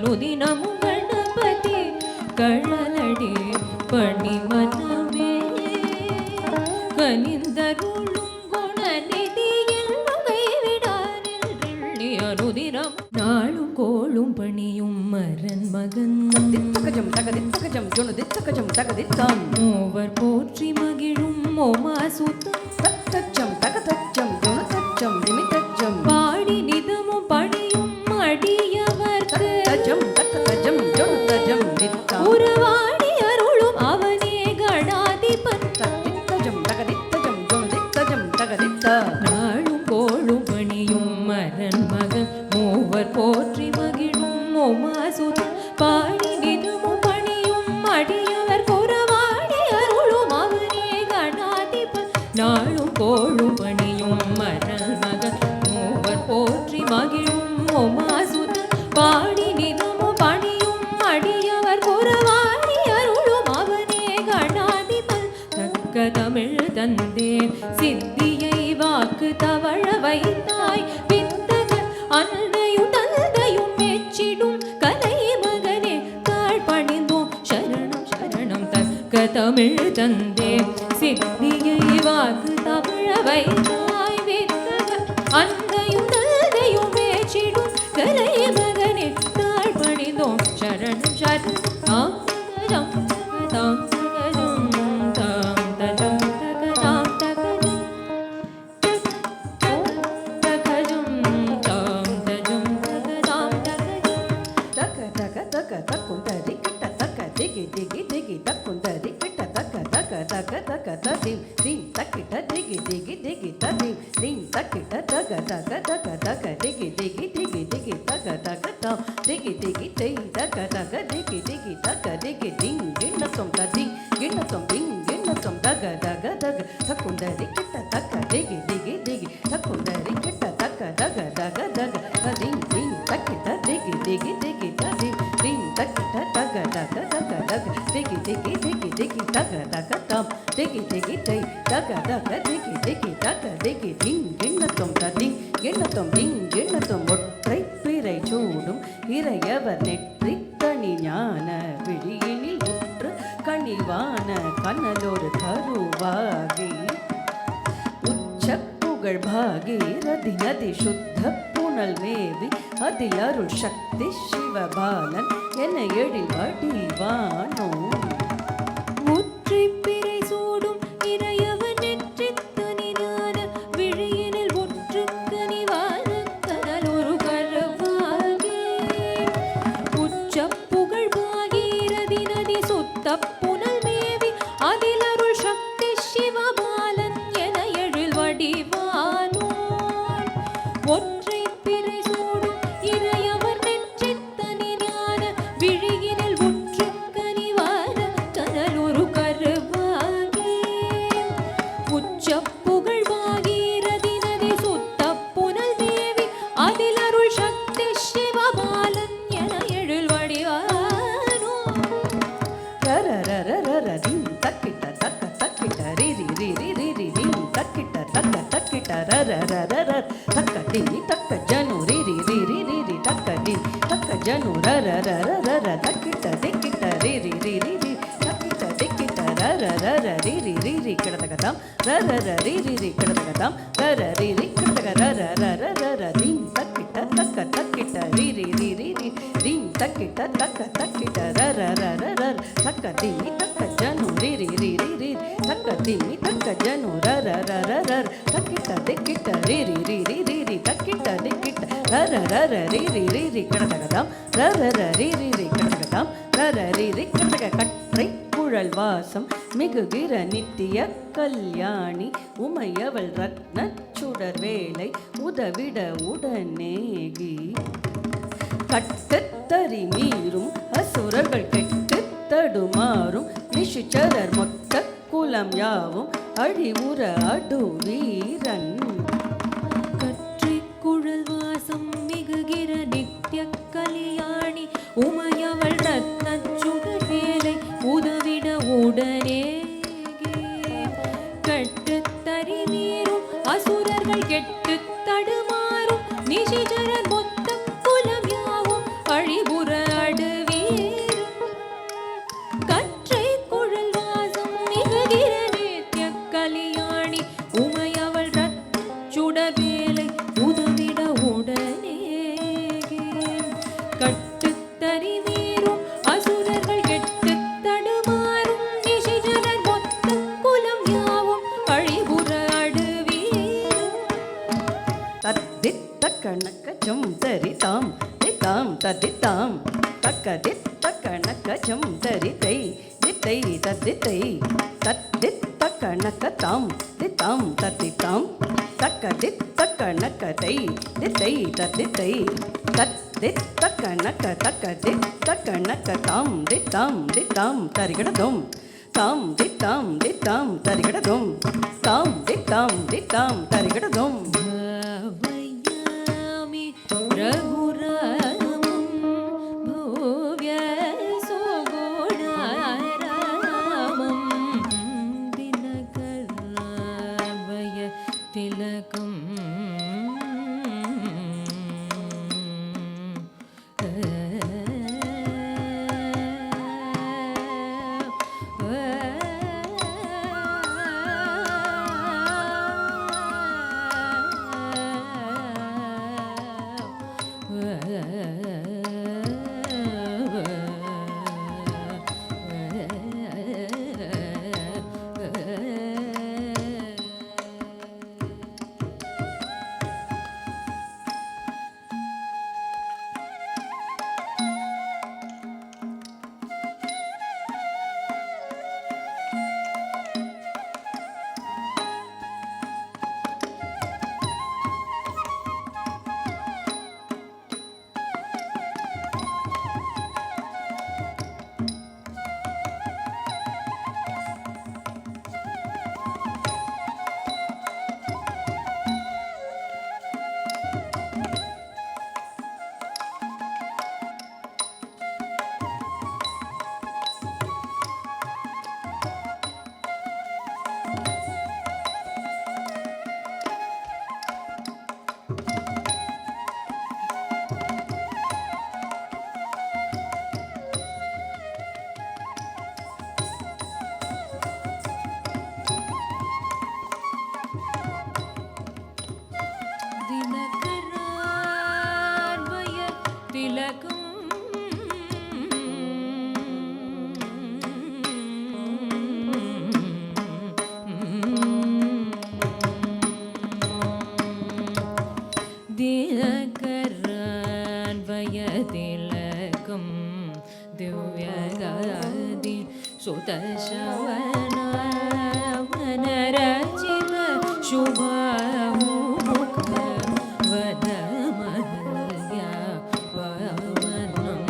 அனுதினமும் கணபதி கழலடி பணி மனமே கனிந்தருளும் குணநிதியில் கைவிடாரில் அனுதினம் நாளும் கோளும் பணியும் மரன் மகன் தித்தகஜம் தகதித்தகஜம் ஜொனு தித்தகஜம் தகதித்தான் மூவர் போற்றி மகிழும் மோமாசுத்தம் தத்தச்சம் தகதச்சம் ஜொனு தச்சம் நிமித்தச்சம் பாடி நிதமும் பணியும் அடியவர்க்கு தஜம் தகதஜம் ஜொனு தஜம் நித்தம் உறவாடி அருளும் அவனே கணாதிபன் தித்தகஜம் தகதித்தகஜம் ஜொனு தித்தகஜம் தகதித்த நாளும் கோளும் பணியும் மரன் மகன் மூவர் போற்றி மகிழும் மோமாசுத்தம் பாடி நிதமும் பணியும் அடியவர் குறவாடி அருளும் அவனே கணாதிபன் நாளும் கோளும் பணியும் மரன் மகன் மூவர் போற்றி மகிழும் மோமாசுத்தம் பாடி நிதமும் பணியும் அடியவர் குறவாடி அருளும் அவனே கணாதிபன் தக்க தமிழ் தந்தே சித்தியை வாக்கு தவழ வைத்தாய் வித்தகன் அன்னையும் தந்தையும் மெச்சிடும் கலை மகனே தாழ் பணிந்தோம் சரணம் சரணம் தக்க தமிழ் தந்தே சித்தியை வாக்கு தவழ வைத்தாய் வித்தகன் அன்னையும் தந்தையும் மெச்சிடும் கலை மகனே தாழ் பணிந்தோம் சரணம் சரணம் தாம் தகஜம் தாம் தகஜம் தாம் தகஜம் தகதாம் தகஜம் தகஜம் தாம் தகஜம் தகதாம் தகஜம் தக தக தக தக்குந்தரி கிட்ட தக்க திகி திகி திகி தக்குந்தரி கிட்ட தக்க தக தக தக ததிம் தீம் தக்கிட்ட திகி திகி திகி ததிம் தீம் தக்கிட்ட தக தக தக தக திகி திகி திகி திகி தக தக தாம் திகி திகி தை தக தக திகி திகி தக திகி திங் கிண்ணத்தம் ததிங் கிண்ணத்தம் திங் கிண்ணத்தம் தக தக தக தக்குந்தரி கிட்ட தக்க திகி திகி திகி தக்குந்தரி கிட்ட தக்க தக தக தக ததிங் தீம் தக்கிட்ட திகி திகி திகி ததிம் தீம் தக்கிட்ட தக தக தக தக திகி திகி திகி திகி தக தக தாம் திகி திகி தை தக தக திகி திகி தக திகி திங் கிண்ணத்தம் ததிங் கிண்ணத்தம் திங் கிண்ணத்தம் ஒற்றை பிறை சூடும் இறையவர் நெற்றி தனி ஞான விழியினில் உற்று கனிவான கனலொரு கருவாகி உச்ச புகழ் பாகீரதி நதி சுத்த புனல் மேவி அதில் அருள் சக்தி சிவபாலன் என எழில் வடிவானோ முற்றி பிறை சூடும் இறையவன் நெற்றித் தனிஞான விழியினில் ஒற்று கனிவான கனல் ஒரு கருவாகி உச்சப் புகழ் பாகீரதி நதி சுத்தப் புனல் மேவி அதில் அருள் சக்தி சிவபாலன் என எழில் வடிவானோன் ஒற்றை பிறை சூடும் இறையவர் நெற்றித் தனிஞான விழியினில் ஒற்று கனிவான கனல் ஒரு கருவாகி உச்சப் புகழ் பாகீரதி நதி சுத்தப் புனல் மேவி அதில் அருள் சக்தி சிவபாலன் என எழில் வடிவானோ ரரரரரரதிம் தக்கிட்ட தக்க தக்கிட்ட ரிரி ரிரி ரிரி திம் தக்கிட்ட தக்க தக்கிட்ட ரரரரர தக்க திமி தக்க ஜனு ரிரி ரிரி ரிரி தக்க திம் தக்க ஜனு ரரரரரர தக்கிட்ட திக்கிட்ட ரிரி ரிரி ரி தக்கிட்ட திக்கிட்ட ரரரர ரிரி ரிரி கிடதகதாம் ரரர ரிரி ரி கிடதகதாம் ரர ரிரி கிடதக ரரரரர திம் தக்கிட்ட தக்க தக்கிட்ட ரிரி ரிரி ரி திம் தக்கிட்ட தக்க தக்கிட்ட ரரரரர தக்க திமி தக்க ஜனு ரிரி ரிரி ரி தக்க திமி தக்க ஜனு ரரரரர தக்கிட்ட திக்கிட்ட ரிரி ரிரி ரிரி தக்கிட்ட திக்கிட்ட ரரரர ரிரி ரிரி கிடதகதாம் ரரர ரிரி ரி கிடதகதாம் ரர ரிரி கிடதக கற்றை குழல் வாசம் மிகுகிற நித்திய கல்யாணி உமையவள் ரத்ன சுடர் வேலை உதவிட உடனேகி கட்டத்தறி மீறும் அசுரர்கள் கெட்டு தடுமாறும் நிஷுச்சரர் மொத்த குலம் யாவும் அழிவுற அடு வீரன் கற்றிக் குழல் வாசம் மிகுகிற நித்திய கலியாணி உமையவள் ரத்னச் சுடர் வேலை உதவிட உடனே கட்டுத் தறி மீறும் அசுரர்கள் கெட்டுத் தடுமாறும் நிஷிச்சரர் மொத்த குலம் யாவும் அழிவுற கட்டுத்தறி மீறும் அசுரர்கள் கெட்டுத் தடுமாறும் நிஷிஜனர் மொத்த குலம் யாவும் அழிவுற அடுவீரும். தத்தித்த கணக்கஜம் தரிதாம் தித்தாம் தத்தித்தாம் தக்கதித்த கணக்கஜம் தரிதை தித்தை தத்தித்தை தத்தித்த கணக்கதாம் தித்தாம் தத்தித்தாம் தக்கதித்த கணக்கதை தித்தை தத்தித்தை தத்தித்த கணக்க தக்கதித்த கணக்கதாம் தித்தாம் தித்தாம் தரிகடதும் தாம் தித்தாம் தித்தாம் தரிகடதும் தாம் தித்தாம் தித்தாம் தரிகடதும். भावयामि रघुरामं भुव्य सुगुणारामं दिनकरावय तिलकम् दिनकरान्वय तिलकम् दिनकरान्वय तिलकम् दिव्यगादि सुतशवना वनरचित शुभामुख वदमहल्या पवनम्.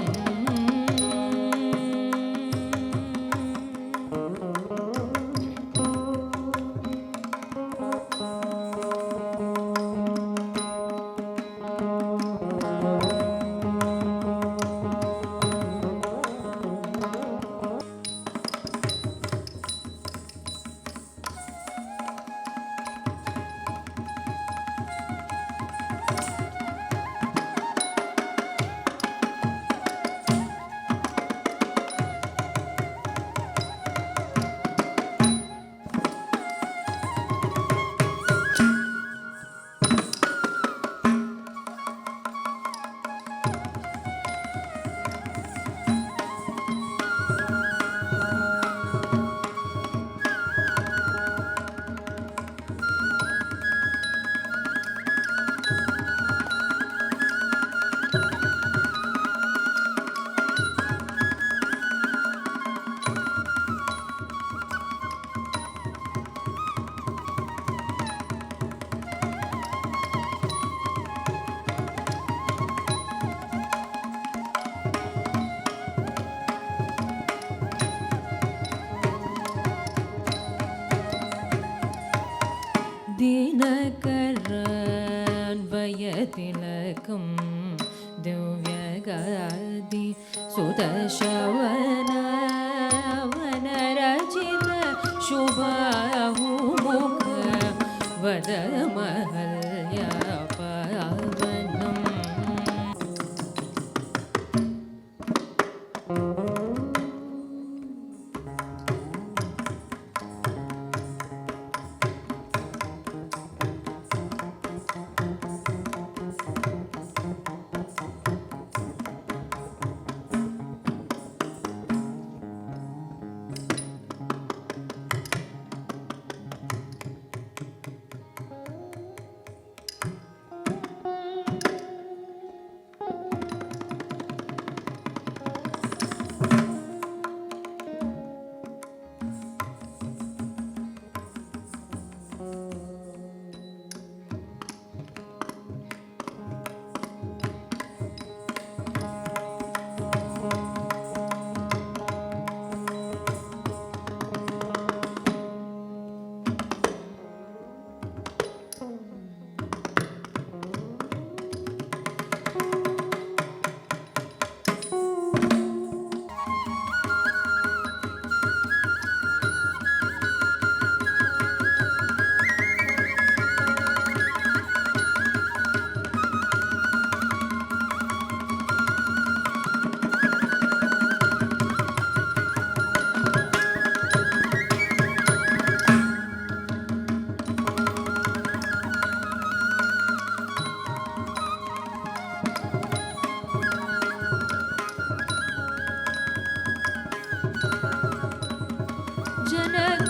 दिनकरान्वयतिलकं दिव्यगादि सुदशवना वनरचित शुभाहुमुख वदमहल्या पावनम्.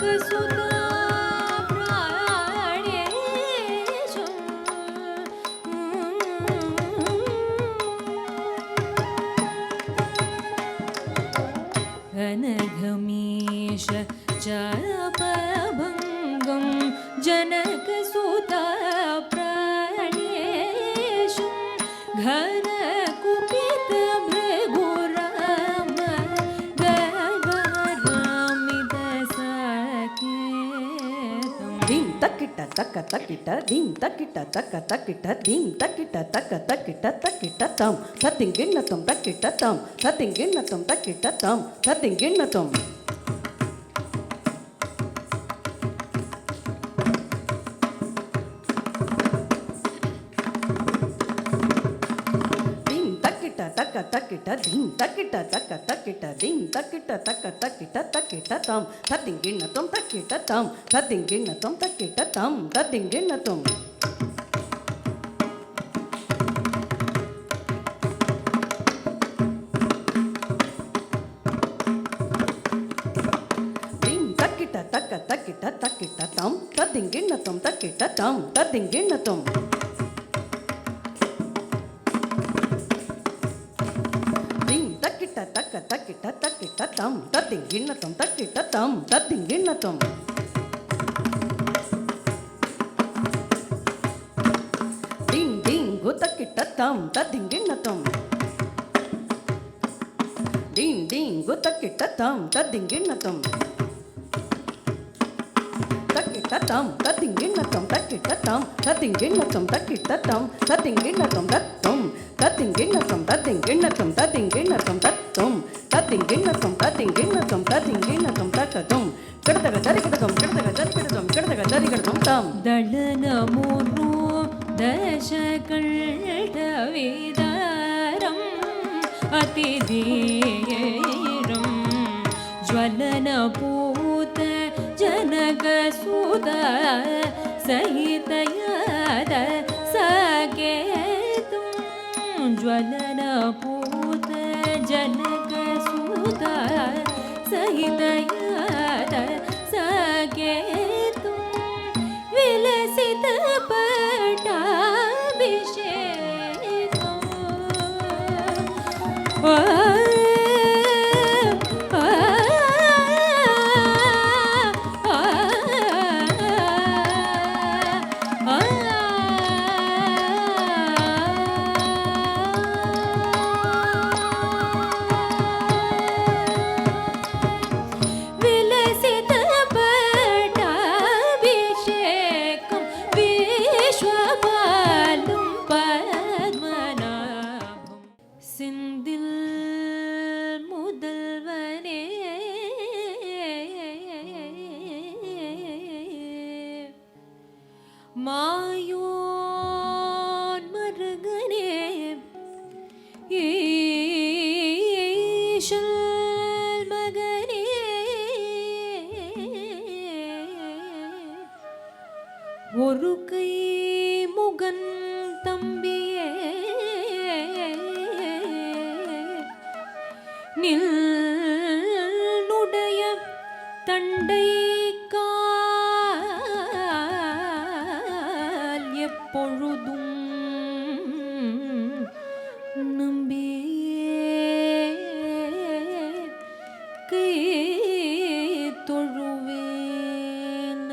जनकसुता प्राणेशं अनघमीश चापभङ्गं जनकसुता प्राणेशं घनकुपितभृगुराम गर्भरामिदसाकेतं dim takita taka takita dim takita taka takita dim takita taka takita takita tam tatinginatum takita tam tatinginatum takita tam tatinginatum dim takita taka takita dim takita taka takita dim takita taka takita takita tam tatinginatum takita tam tatinginatum takita tam tatinginatum dim takita taka takita takita tam tatinginatum takita tam tatinginatum dim takita taka takita takita tam tatinginatum takita tam tatinginatum ding ding gutakita tam tatinginatum ding ding gutakita tam tatinginatum takita tam tatinginatum takita tam tatinginatum takita tam tatinginatum tatum tatinginatum tatinginatum tatinginatum tatum tatinginatum tatinginatum tatinginatum takatum kadadaga jarikadum kadadaga jarikadum kadadaga jarikadum tam दलनमुरु दशकण्ठविदारम् अतिधीरं ज्वलनपूत जनकसुता सहितयाद साकेतं ज्वलनपूत जनकसुता सहितयाद साकेतं विलसित पट्टाभिषेकं विश्वपालं पद्मनाभं सिन्दिल् முதல்வனே மாயோன் மருகனே ஈசல் மகனே ஒரு கை முகன் தம்பியே நின்னுடைய தண்டை கால் எப்பொழுதும் நம்பியே கை தொழுவேன்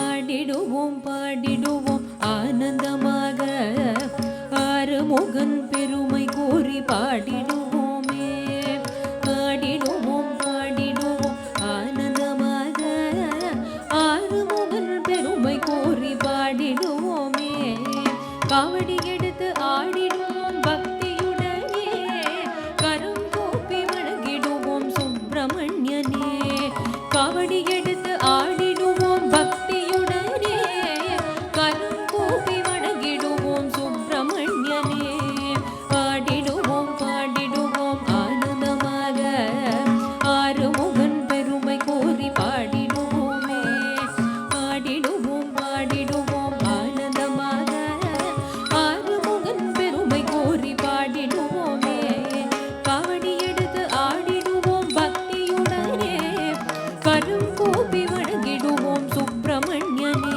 ஆடிடுவோம் பாடிடுவோம் ஆனந்தமாக ஆறுமுகன் பெருமை கூறி பாடிடுவோமே ஆடிடுவோம் பாடிடுவோம் ஆனந்தமாக ஆறுமுகன் பெருமை கூறி பாடிடுவோமே காவடி எடுத்து ஆடிடுவோம் பக்தியுடனே கரம் கூப்பி வணங்கிடுவோம் சுப்பிரமணியனே காவடி எடுத்து ஆடிடுவோம் பக்தியுடனே கரம் கூப்பி வணங்கிடுவோம் சுப்பிரமணியனே பாடிடுவோம் பாடிடுவோம் ஆனந்தமாக ஆறுமுகன் பெருமை கூறி பாடிடுவோமே பாடிடுவோம் பாடிடுவோம் ஆனந்தமாக கரும் கூப்பி வணங்கிடுவோம் சுப்பிரமணியனே,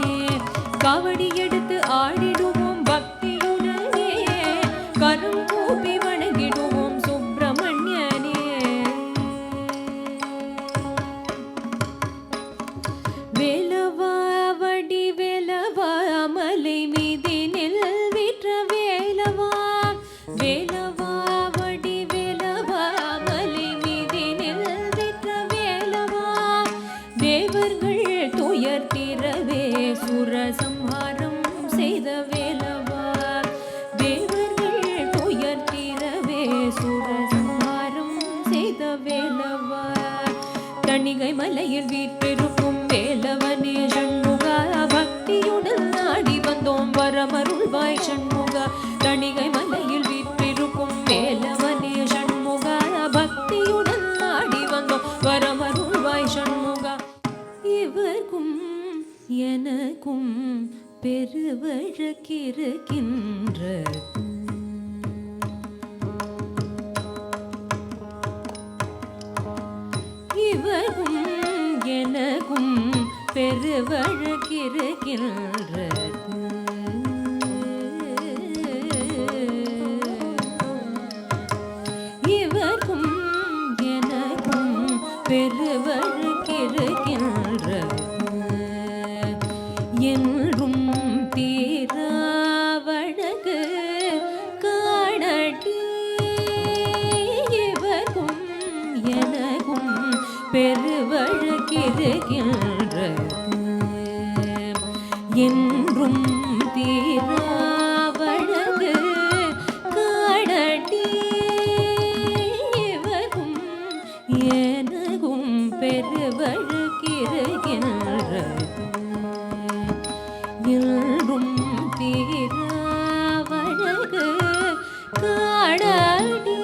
காவடி எடுத்து ஆடிடுவோம் பக்தியுடனே, கரும் கூப்பி வணங்கிடுவோம் சுப்பிரமணியனே. வேலவா வடி வேலவா மலை மீதினில் விற்ற வேலவா, வேலவா வடி வேலவா மலை மீதினில் விற்ற வேலவா, தேவர்கள் துயர் தீரவே சுரசம்ஹாரம் செய்த வேலவா, தேவர்கள் துயர் தீரவே சுரசம்ஹாரம் செய்த வேலவா, தணிகை மலையில் வீற்றிருக்கும் வேலவனே சண்முகா, பக்தியுடன் நாடி வந்தோம் வரமருள்வாய் சண்முகா, தணிகை மலையில் வீற்றிருக்கும் வேலவனே சண்முகா, பக்தியுடன் நாடி வந்தோம் வரமருள்வாய் சண்முகா. இவர்க்கும் எனக்கும் பெருவழக்கிருக்கின்ற, இவர்க்கும் எனக்கும் பெருவழக்கிருக்கின்றது, இவர்க்கும் எனக்கும் பெருவழக்கிருக்கின்றது, என்றும் தீராவழகு காணடி, இவர்க்கும் எனக்கும் பெருவழக்கிருக்கின்றது, என்றும் தீராவழகு காணடி, இவர்க்கும் எனக்கும் பெருவழக்கிருக்கின்றது, என்றும் தீராவழகு காணடி,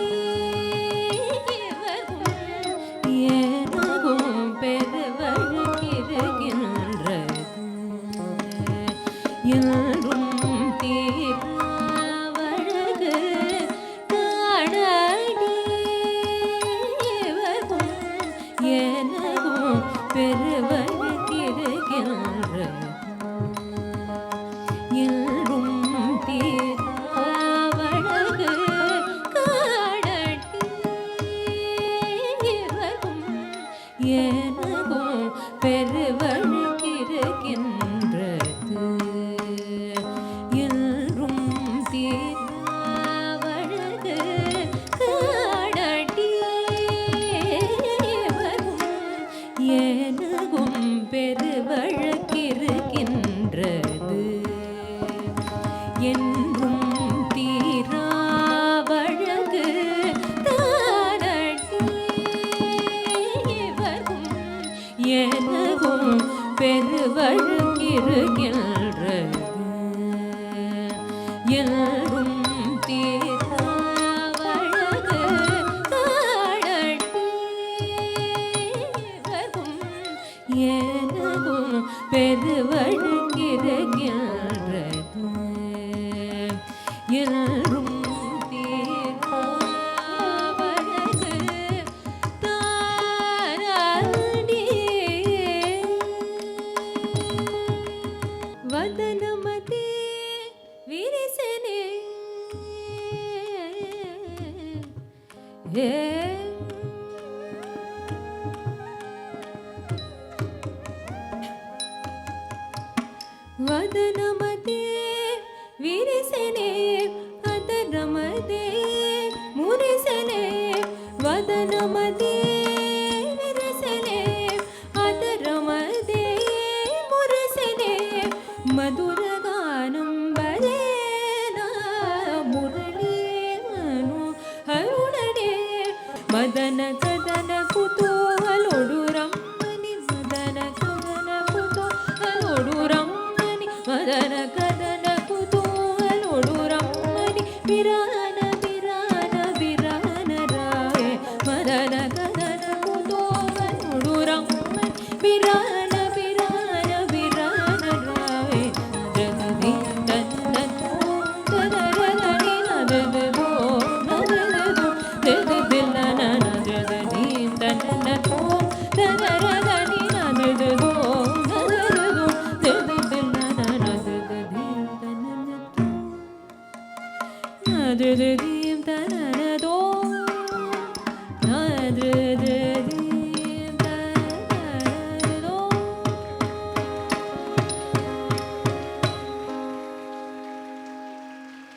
எனக்கும் பெருவழக்கிருக்கின்றது, என்றும் தீராவழகு காணடி, எனக்கும் பெருவழக்கிருக்கின்றது, என்றும் தீராவழகு காணடி, எனக்கும் பெருவழக்கிருக்கின்றது, என்றும் தீராவழகு காணடி, எனக்கும் பெருவழக்கிருக்கின்றது, என்றும் தீராவழகு காணடி, எனக்கும் பெருவழக்கிருக்கின்றது, என்றும் தீராவழகு காணடி, எனக்கும் பெருவழக்கிருக்கின்றது, என்றும் தீராவழகு தாராடி, வதனமதே விரிசனே ವದನಮದೆ ವಿರಿಸನೆ ಅದರಮದೆ ಮುರಿಸನೆ ವದನಮದೆ ವಿರಿಸನೆ ಅದರಮದೆ ಮುರಿಸನೆ ಮಧುರಗಾನಂ ಬರೇನ ಮುರಳಿ ಮನು ಹರುಣನೆ ಮದನ ಕದನ ಕುತೂಹಲೊಡು ರಮ್ಮನಿ ಮದನ ಕದನ ಕುತೂಹಲೊಡು ರಮ್ಮನಿ ಮದನ ಕದನ ಕುತೂಹಲೊಡು ರಮ್ಮನಿ ಬಿರಾನ ಬಿರಾನ ಬಿರಾನ ರಾಯ ಮದನ ಕದನ ಕುತೂಹಲೊಡು ರಮ್ಮನಿ ಬಿರಾನ ಬಿರಾನ ಬಿರಾನ ರಾಯ ಜಗದಿ ತನ್ನ ತದರನಿ ನದದೋ ನದದೋ ಜಗದಿಲ್ಲ ನನ ಜಗದಿ ತನ್ನ ತದರನಿ தனனதோ